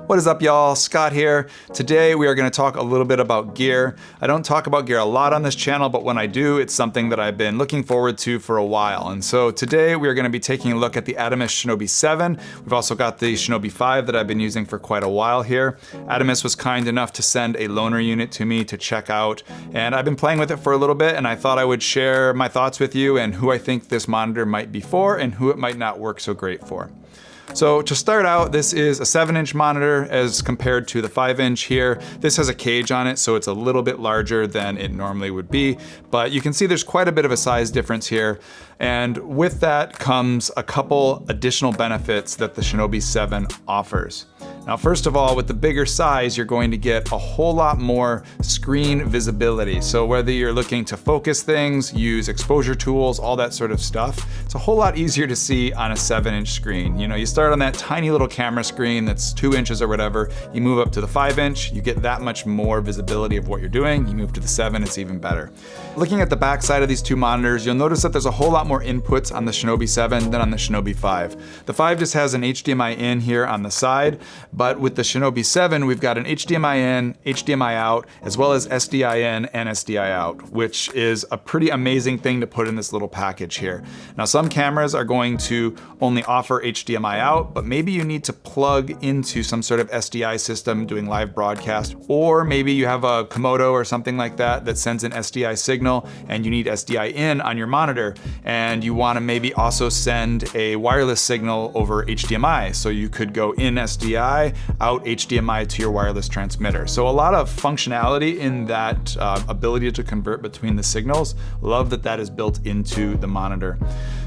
What is up, y'all? Scott here. Today we are going to talk a little bit about gear. I don't talk about gear a lot on this channel, but when I do, it's something that I've been looking forward to for a while. And so today we are going to be taking a look at the Atomos Shinobi 7. We've also got the Shinobi 5 that I've been using for quite a while here. Atomos was kind enough to send a loaner unit to me to check out, and I've been playing with it for a little bit, and I thought I would share my thoughts with you and who I think this monitor might be for and who it might not work so great for. So to start out, this is a 7-inch monitor as compared to the 5-inch here. This has a cage on it, so it's a little bit larger than it normally would be, but you can see there's quite a bit of a size difference here. And with that comes a couple additional benefits that the Shinobi 7 offers. Now, first of all, with the bigger size, you're going to get a whole lot more screen visibility. So whether you're looking to focus things, use exposure tools, all that sort of stuff, it's a whole lot easier to see on a 7-inch screen. You know, you start on that tiny little camera screen that's 2 inches or whatever, you move up to the 5-inch, you get that much more visibility of what you're doing. You move to the 7, it's even better. Looking at the back side of these two monitors, you'll notice that there's a whole lot more inputs on the Shinobi 7 than on the Shinobi 5. The 5 just has an HDMI in here on the side, but with the Shinobi 7, we've got an HDMI in, HDMI out, as well as SDI in and SDI out, which is a pretty amazing thing to put in this little package here. Now, some cameras are going to only offer HDMI out, but maybe you need to plug into some sort of SDI system doing live broadcast, or maybe you have a Komodo or something like that that sends an SDI signal and you need SDI in on your monitor, and you want to maybe also send a wireless signal over HDMI. So you could go in SDI, out HDMI to your wireless transmitter. So a lot of functionality in that ability to convert between the signals. Love that that is built into the monitor.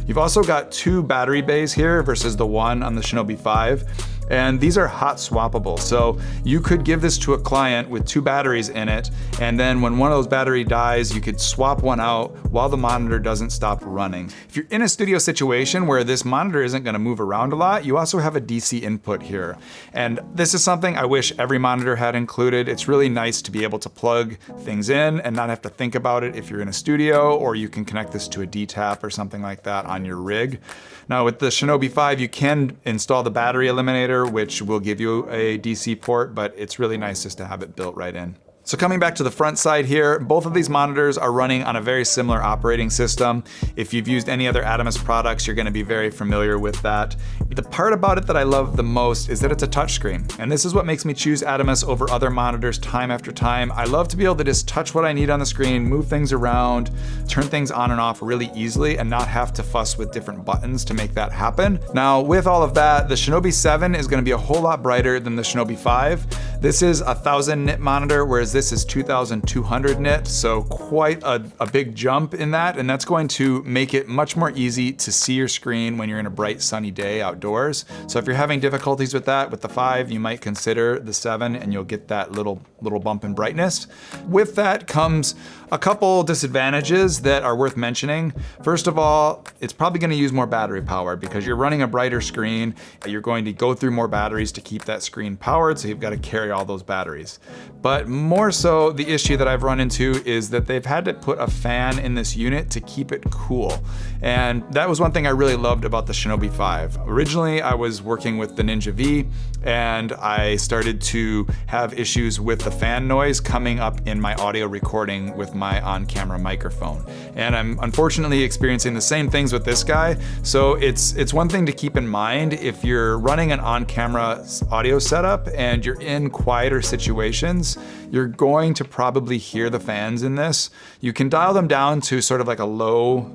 You've also got 2 battery bays here versus the 1 on the Shinobi 5. And these are hot swappable. So you could give this to a client with 2 batteries in it, and then when one of those batteries dies, you could swap one out while the monitor doesn't stop running. If you're in a studio situation where this monitor isn't gonna move around a lot, you also have a DC input here. And this is something I wish every monitor had included. It's really nice to be able to plug things in and not have to think about it if you're in a studio, or you can connect this to a D-tap or something like that on your rig. Now with the Shinobi 5, you can install the battery eliminator, which will give you a DC port, but it's really nice just to have it built right in. So coming back to the front side here, both of these monitors are running on a very similar operating system. If you've used any other Atomos products, you're gonna be very familiar with that. The part about it that I love the most is that it's a touchscreen. And this is what makes me choose Atomos over other monitors time after time. I love to be able to just touch what I need on the screen, move things around, turn things on and off really easily, and not have to fuss with different buttons to make that happen. Now, with all of that, the Shinobi 7 is gonna be a whole lot brighter than the Shinobi 5. This is a 1000 nit monitor, whereas this is 2200 nit, so quite a big jump in that, and that's going to make it much more easy to see your screen when you're in a bright sunny day outdoors. So if you're having difficulties with that, with the 5, you might consider the 7 and you'll get that little bump in brightness. With that comes a couple disadvantages that are worth mentioning. First of all, it's probably gonna use more battery power because you're running a brighter screen. You're going to go through more batteries to keep that screen powered, so you've got to carry all those batteries. But more so, the issue that I've run into is that they've had to put a fan in this unit to keep it cool. And that was one thing I really loved about the Shinobi 5. Originally, I was working with the Ninja V, and I started to have issues with the fan noise coming up in my audio recording with my on-camera microphone. And I'm unfortunately experiencing the same things with this guy. So it's one thing to keep in mind if you're running an on-camera audio setup and you're in quieter situations, you're going to probably hear the fans in this. You can dial them down to sort of like a low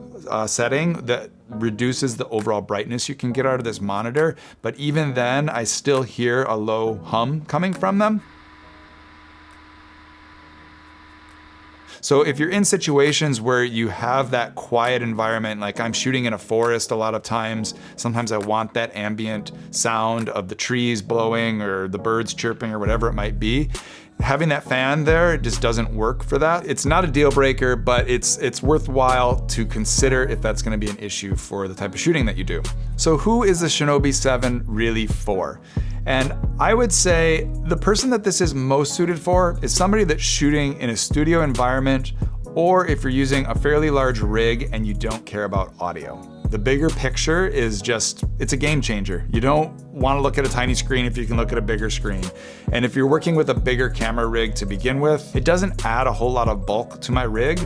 setting that reduces the overall brightness you can get out of this monitor. But even then, I still hear a low hum coming from them. So if you're in situations where you have that quiet environment, like I'm shooting in a forest a lot of times, sometimes I want that ambient sound of the trees blowing or the birds chirping or whatever it might be. Having that fan there just doesn't work for that. It's not a deal breaker, but it's worthwhile to consider if that's gonna be an issue for the type of shooting that you do. So who is the Shinobi 7 really for? And I would say the person that this is most suited for is somebody that's shooting in a studio environment, or if you're using a fairly large rig and you don't care about audio. The bigger picture is just, it's a game changer. You don't want to look at a tiny screen if you can look at a bigger screen. And if you're working with a bigger camera rig to begin with, it doesn't add a whole lot of bulk to my rig.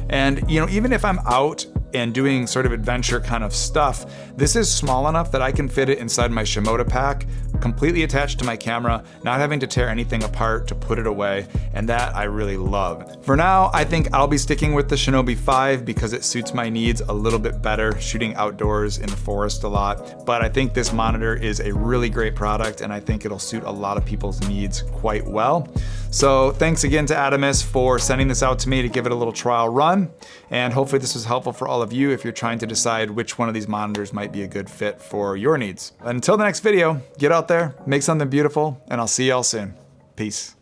And even if I'm out and doing sort of adventure kind of stuff, this is small enough that I can fit it inside my Shimoda pack, completely attached to my camera, not having to tear anything apart to put it away, and that I really love. For now, I think I'll be sticking with the Shinobi 5 because it suits my needs a little bit better, shooting outdoors in the forest a lot. But I think this monitor is a really great product, and I think it'll suit a lot of people's needs quite well. So thanks again to Atomos for sending this out to me to give it a little trial run. And hopefully this was helpful for all of you if you're trying to decide which one of these monitors might be a good fit for your needs. Until the next video, get out there, make something beautiful, and I'll see y'all soon. Peace.